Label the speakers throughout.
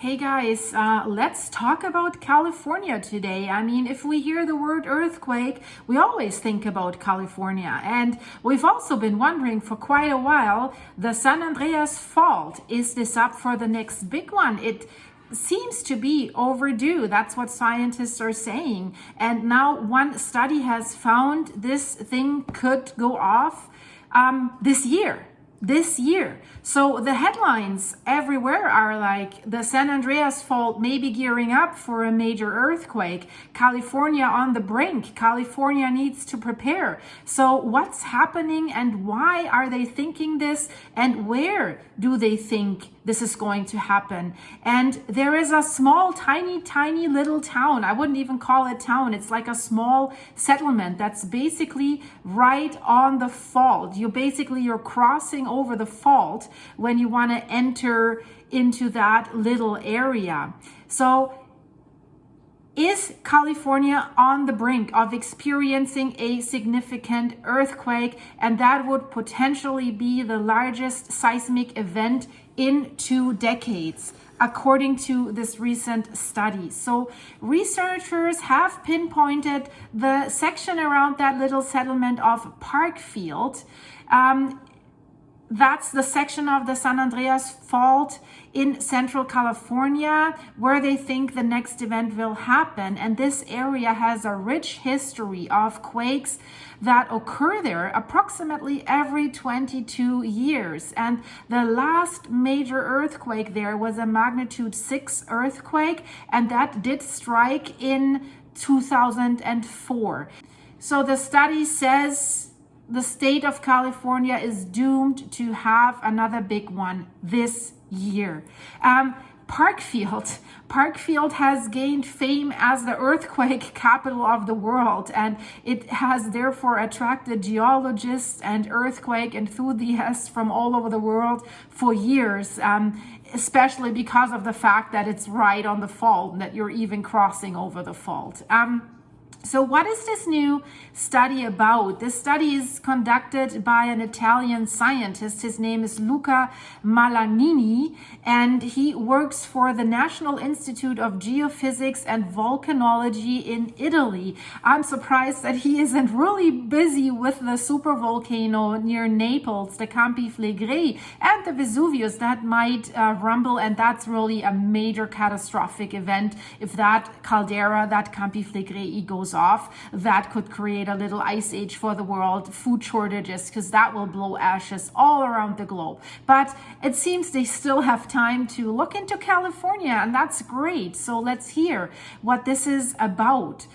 Speaker 1: Hey guys, let's talk about California today. I mean, if we hear the word earthquake, we always think about California. And we've also been wondering for quite a while, the San Andreas Fault, is this up for the next big one? It seems to be overdue. That's what scientists are saying. And now one study has found this thing could go off this year. So the headlines everywhere are like the San Andreas Fault may be gearing up for a major earthquake. California on the brink. California needs to prepare. So what's happening and why are they thinking this and where do they think this is going to happen? And there is a small, tiny little town. I wouldn't even call it town. It's like a small settlement that's basically right on the fault. You're crossing over the fault when you want to enter into that little area. So is California on the brink of experiencing a significant earthquake? And that would potentially be the largest seismic event in 2 decades, according to this recent study. So researchers have pinpointed the section around that little settlement of Parkfield. That's the section of the San Andreas Fault in central California where they think the next event will happen. And this area has a rich history of quakes that occur there approximately every 22 years. And the last major earthquake there was a magnitude 6 earthquake, and that did strike in 2004. So the study says the state of California is doomed to have another big one this year. Parkfield has gained fame as the earthquake capital of the world, and it has therefore attracted geologists and earthquake enthusiasts from all over the world for years, especially because of the fact that it's right on the fault and that you're even crossing over the fault. So what is this new study about? This study is conducted by an Italian scientist. His name is Luca Malanini, and he works for the National Institute of Geophysics and Volcanology in Italy. I'm surprised that he isn't really busy with the supervolcano near Naples, the Campi Flegrei, and the Vesuvius that might rumble, and that's really a major catastrophic event. If that caldera, that Campi Flegrei goes off, that could create a little ice age for the world, food shortages, because that will blow ashes all around the globe. But it seems they still have time to look into California, and that's great. So let's hear what this is about.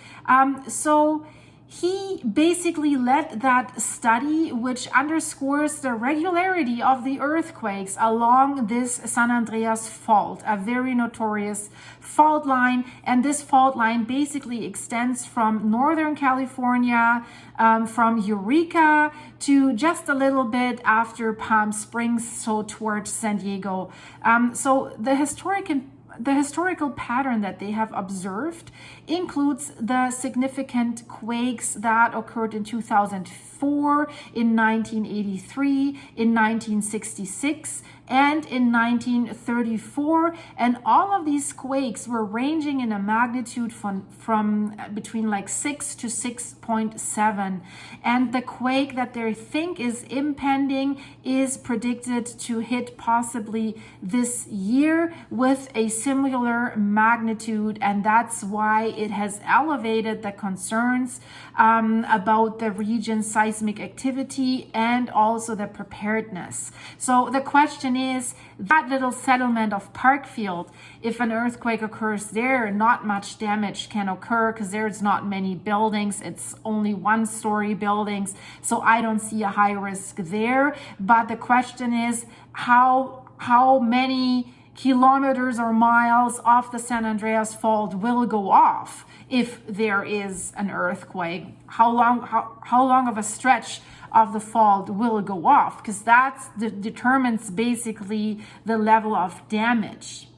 Speaker 1: So he basically led that study, which underscores the regularity of the earthquakes along this San Andreas Fault, a very notorious fault line. And this fault line basically extends from Northern California, from Eureka to just a little bit after Palm Springs, so towards San Diego. So the historical pattern that they have observed includes the significant quakes that occurred in 2004, in 1983, in 1966, and in 1934. And all of these quakes were ranging in a magnitude from between like 6 to 6.7. And the quake that they think is impending is predicted to hit possibly this year with a similar magnitude. And that's why it has elevated the concerns about the region's seismic activity and also the preparedness. So the question is, that little settlement of Parkfield, if an earthquake occurs there, not much damage can occur because there's not many buildings. It's only 1-story buildings. So I don't see a high risk there. But the question is, how many kilometers or miles off the San Andreas Fault will go off if there is an earthquake? How long of a stretch of the fault will go off? Because that determines basically the level of damage.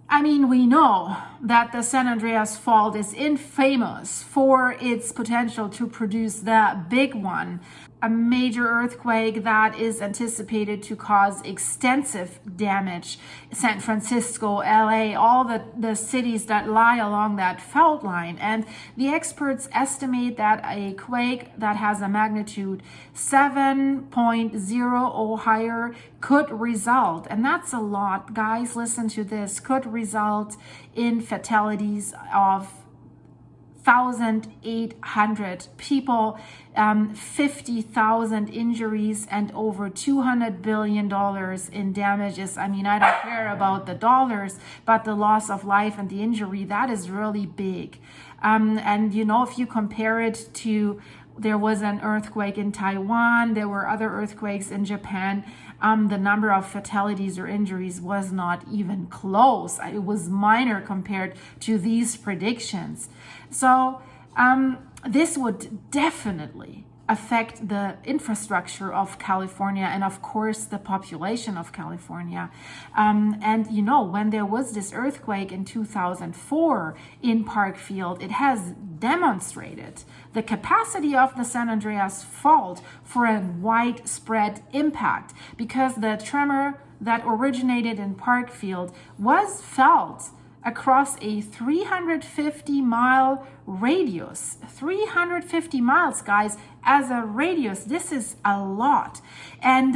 Speaker 1: I mean, we know that the San Andreas Fault is infamous for its potential to produce the big one. a major earthquake that is anticipated to cause extensive damage. San Francisco, LA, all the cities that lie along that fault line. And the experts estimate that a quake that has a magnitude 7.0 or higher could result, and that's a lot, guys, listen to this, could result in fatalities of 1,800 people, 50,000 injuries, and over $200 billion in damages. I mean, I don't care about the dollars, but the loss of life and the injury, that is really big. And you know, if you compare it to, there was an earthquake in Taiwan, there were other earthquakes in Japan, the number of fatalities or injuries was not even close. It was minor compared to these predictions. So this would definitely affect the infrastructure of California and of course the population of California. And you know, when there was this earthquake in 2004 in Parkfield, it has demonstrated the capacity of the San Andreas Fault for a widespread impact, because the tremor that originated in Parkfield was felt across a 350-mile radius. 350 miles, guys, as a radius. This is a lot. And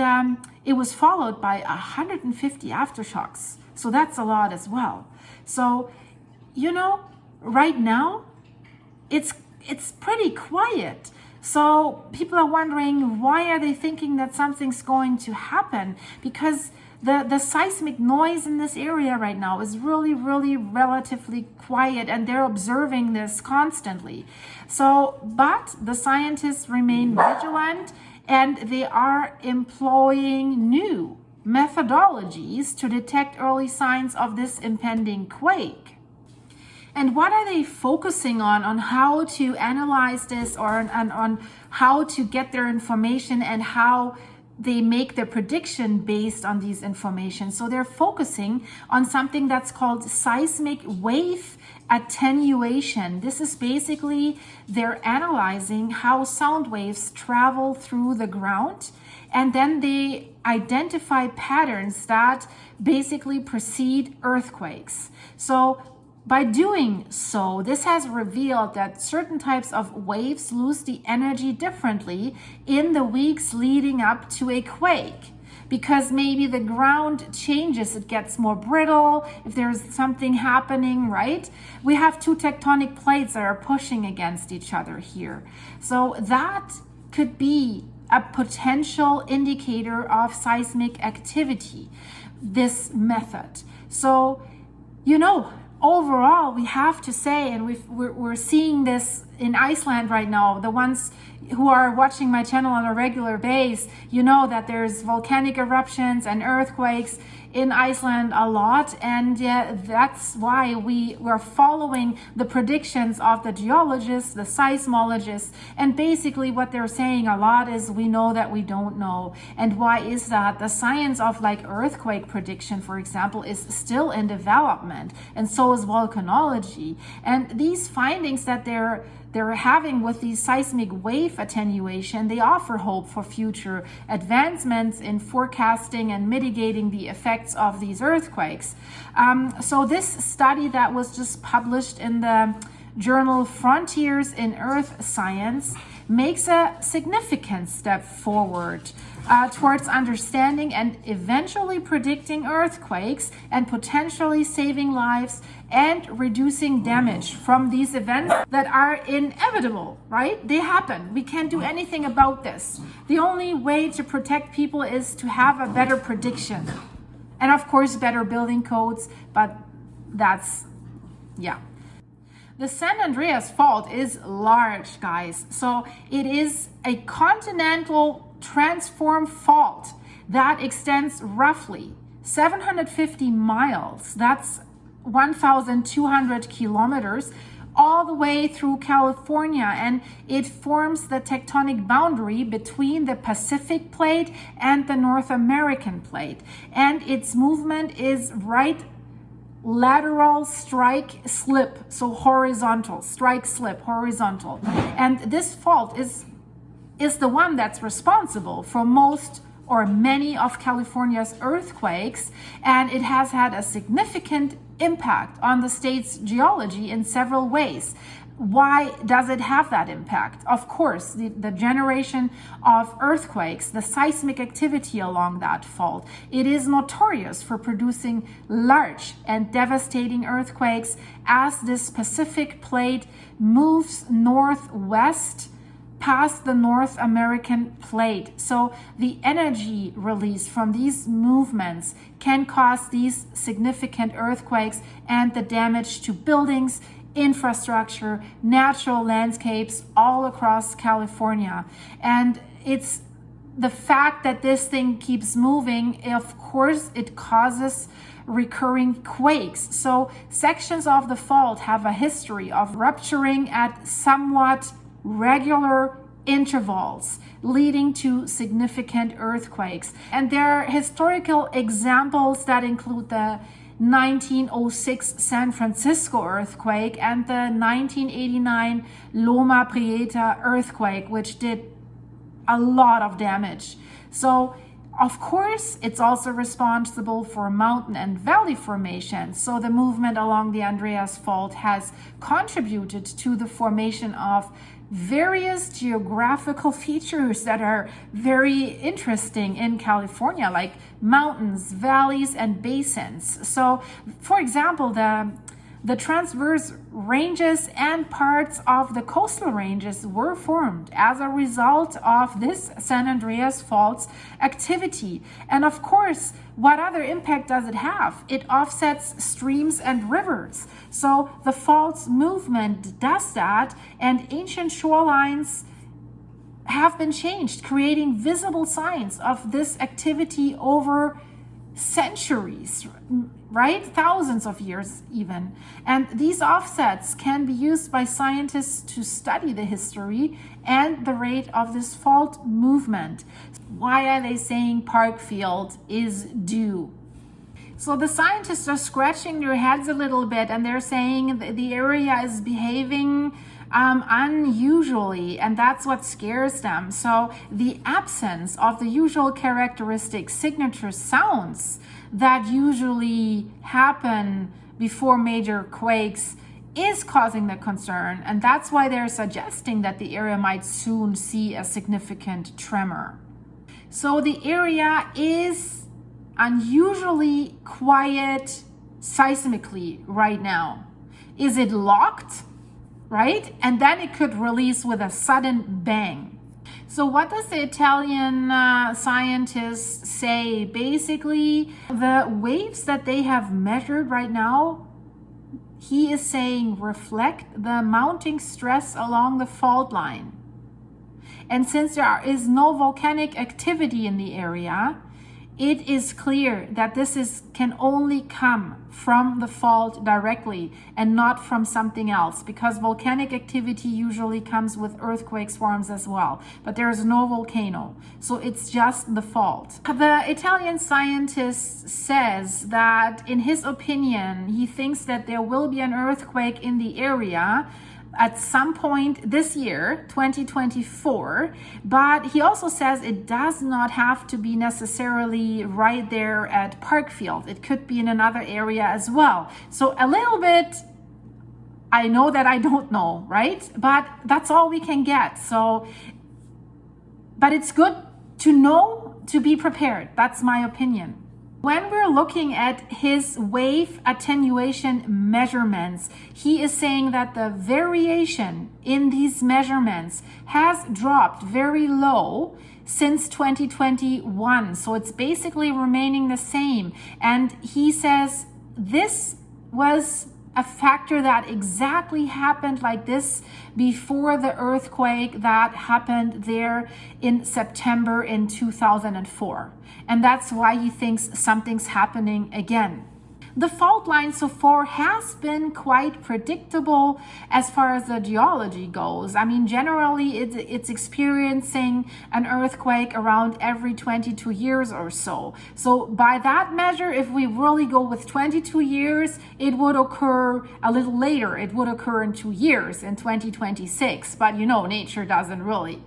Speaker 1: it was followed by 150 aftershocks. So that's a lot as well. So, you know, right now, it's pretty quiet. So people are wondering, why are they thinking that something's going to happen? Because the seismic noise in this area right now is really, really relatively quiet, and they're observing this constantly. So, but the scientists remain vigilant, and they are employing new methodologies to detect early signs of this impending quake. And what are they focusing on how to analyze this, or on how to get their information and how they make their prediction based on these information? So they're focusing on something that's called seismic wave attenuation. This is basically, they're analyzing how sound waves travel through the ground, and then they identify patterns that basically precede earthquakes. So by doing so, this has revealed that certain types of waves lose the energy differently in the weeks leading up to a quake, because maybe the ground changes, it gets more brittle if there's something happening, right? We have two tectonic plates that are pushing against each other here. So that could be a potential indicator of seismic activity, this method. So, you know, overall, we have to say, and we're seeing this in Iceland right now. The ones who are watching my channel on a regular basis, you know that there's volcanic eruptions and earthquakes in Iceland a lot, and yeah, that's why we're following the predictions of the geologists, the seismologists, and basically what they're saying a lot is, we know that we don't know. And why is that? The science of like earthquake prediction, for example, is still in development, and so is volcanology. And these findings that they're having with these seismic wave attenuation, they offer hope for future advancements in forecasting and mitigating the effects of these earthquakes. So this study that was just published in the journal Frontiers in Earth Science makes a significant step forward towards understanding and eventually predicting earthquakes and potentially saving lives and reducing damage from these events that are inevitable, right? They happen. We can't do anything about this. The only way to protect people is to have a better prediction. And of course, better building codes, but that's, yeah. The San Andreas Fault is large, guys. So it is a continental transform fault that extends roughly 750 miles. That's 1,200 kilometers all the way through California, and it forms the tectonic boundary between the Pacific plate and the North American plate. And its movement is right lateral strike slip, so horizontal, strike slip, horizontal. And this fault is is the one that's responsible for most or many of California's earthquakes, and it has had a significant impact on the state's geology in several ways. Why does it have that impact? Of course, the generation of earthquakes, the seismic activity along that fault, it is notorious for producing large and devastating earthquakes as this Pacific plate moves northwest past the North American plate. So the energy release from these movements can cause these significant earthquakes and the damage to buildings, infrastructure, natural landscapes all across California. And it's the fact that this thing keeps moving, of course, it causes recurring quakes. So sections of the fault have a history of rupturing at somewhat regular intervals, leading to significant earthquakes. And there are historical examples that include the 1906 San Francisco earthquake and the 1989 Loma Prieta earthquake, which did a lot of damage. So of course, it's also responsible for mountain and valley formation. So the movement along the Andreas Fault has contributed to the formation of various geographical features that are very interesting in California, like mountains, valleys, and basins. So, for example, the transverse ranges and parts of the coastal ranges were formed as a result of this San Andreas Fault's activity. And of course, what other impact does it have? It offsets streams and rivers. So the fault's movement does that, and ancient shorelines have been changed, creating visible signs of this activity over centuries, right? Thousands of years even. And these offsets can be used by scientists to study the history and the rate of this fault movement. Why are they saying Parkfield is due? So the scientists are scratching their heads a little bit, and they're saying that the area is behaving unusually, and that's what scares them. So the absence of the usual characteristic signature sounds that usually happen before major quakes is causing the concern, and that's why they're suggesting that the area might soon see a significant tremor. So the area is unusually quiet seismically right now. Is it locked? Right? And then it could release with a sudden bang. So what does the Italian scientists say? Basically, the waves that they have measured right now, he is saying, reflect the mounting stress along the fault line. And since there is no volcanic activity in the area, it is clear that this can only come from the fault directly and not from something else, because volcanic activity usually comes with earthquake swarms as well, but there is no volcano, so it's just the fault. The Italian scientist says that in his opinion, he thinks that there will be an earthquake in the area at some point this year, 2024, but he also says it does not have to be necessarily right there at Parkfield. It could be in another area as well. So a little bit, I know that I don't know, right? But that's all we can get. So, but it's good to know, to be prepared. That's my opinion. When we're looking at his wave attenuation measurements, he is saying that the variation in these measurements has dropped very low since 2021. So it's basically remaining the same. And he says this was a factor that exactly happened like this before the earthquake that happened there in September in 2004. And that's why he thinks something's happening again. The fault line so far has been quite predictable as far as the geology goes. I mean, generally it's experiencing an earthquake around every 22 years or so. So by that measure, if we really go with 22 years, it would occur a little later. It would occur in 2 years, in 2026. But you know, nature doesn't really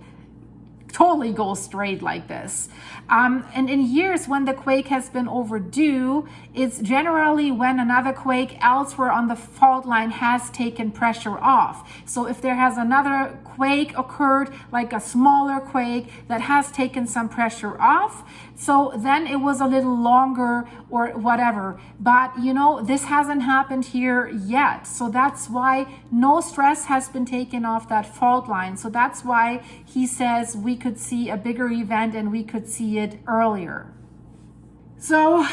Speaker 1: totally go straight like this. And in years when the quake has been overdue, it's generally when another quake elsewhere on the fault line has taken pressure off. So if there has another quake occurred, like a smaller quake that has taken some pressure off, so then it was a little longer or whatever. But you know, this hasn't happened here yet. So that's why no stress has been taken off that fault line. So that's why he says we could see a bigger event and we could see it earlier. So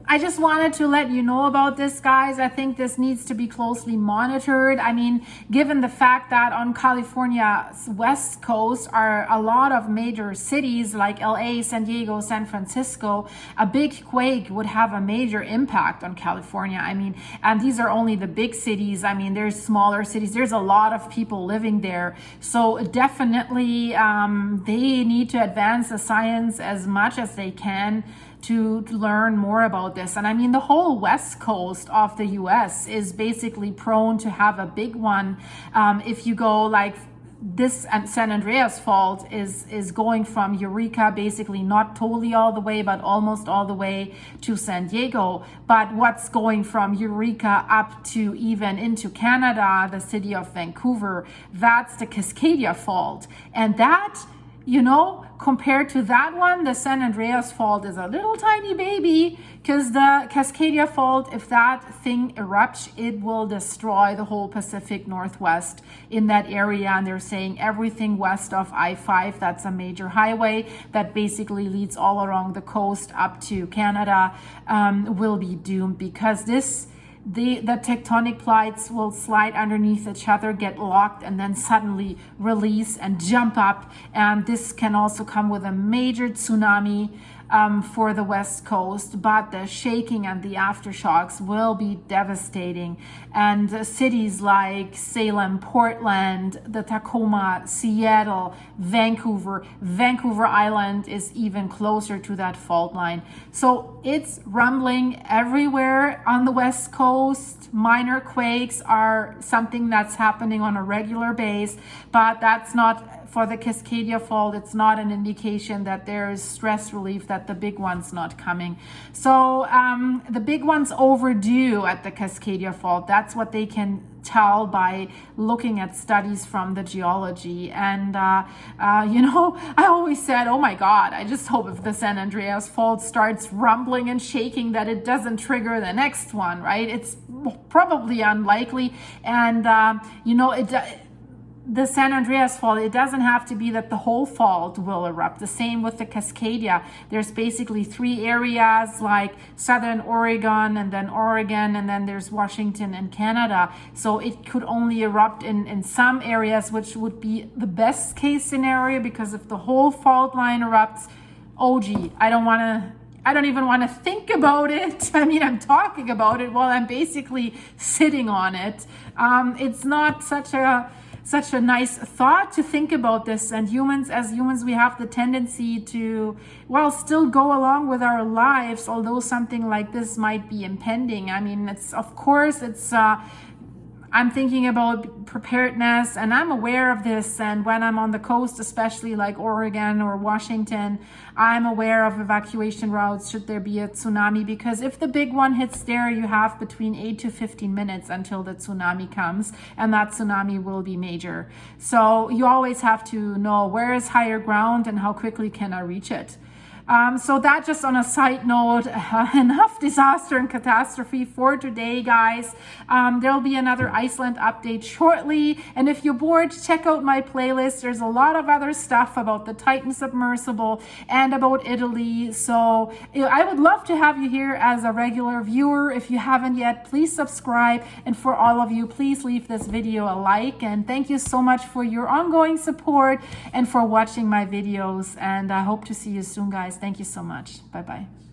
Speaker 1: I just wanted to let you know about this, guys. I think this needs to be closely monitored. I mean, given the fact that on California's west coast are a lot of major cities like LA, San Diego, San Francisco, a big quake would have a major impact on California. I mean, and these are only the big cities. I mean, there's smaller cities. There's a lot of people living there. So definitely they need to advance the science as much as they can to learn more about this. And I mean, the whole west coast of the US is basically prone to have a big one. If you go like this, San Andreas Fault is going from Eureka, basically not totally all the way, but almost all the way to San Diego. But what's going from Eureka up to even into Canada, the city of Vancouver, that's the Cascadia Fault. And that, you know, compared to that one, the San Andreas Fault is a little tiny baby, because the Cascadia Fault, if that thing erupts, it will destroy the whole Pacific Northwest in that area. And they're saying everything west of I-5, that's a major highway that basically leads all along the coast up to Canada, will be doomed, because the tectonic plates will slide underneath each other, get locked, and then suddenly release and jump up. And this can also come with a major tsunami for the West Coast, but the shaking and the aftershocks will be devastating. And cities like Salem, Portland, the Tacoma, Seattle, Vancouver Island is even closer to that fault line. So it's rumbling everywhere on the West Coast. Minor quakes are something that's happening on a regular basis, but that's not for the Cascadia Fault. It's not an indication that there is stress relief, that the big one's not coming. So the big one's overdue at the Cascadia Fault. That's what they can tell by looking at studies from the geology. And you know, I always said, oh my God, I just hope if the San Andreas Fault starts rumbling and shaking that it doesn't trigger the next one, right? It's probably unlikely. And you know, the San Andreas Fault, it doesn't have to be that the whole fault will erupt. The same with the Cascadia. There's basically 3 areas like Southern Oregon, and then there's Washington and Canada. So it could only erupt in some areas, which would be the best case scenario, because if the whole fault line erupts, oh gee, I don't even want to think about it. I mean, I'm talking about it while I'm basically sitting on it. It's not such a nice thought to think about this. And as humans, we have the tendency to, well, still go along with our lives, although something like this might be impending. I mean, I'm thinking about preparedness, and I'm aware of this. And when I'm on the coast, especially like Oregon or Washington, I'm aware of evacuation routes should there be a tsunami, because if the big one hits there, you have between 8 to 15 minutes until the tsunami comes, and that tsunami will be major. So you always have to know where is higher ground and how quickly can I reach it. So that, just on a side note, enough disaster and catastrophe for today, guys. There'll be another Iceland update shortly. And if you're bored, check out my playlist. There's a lot of other stuff about the Titan submersible and about Italy. So I would love to have you here as a regular viewer. If you haven't yet, please subscribe. And for all of you, please leave this video a like. And thank you so much for your ongoing support and for watching my videos. And I hope to see you soon, guys. Thank you so much. Bye-bye.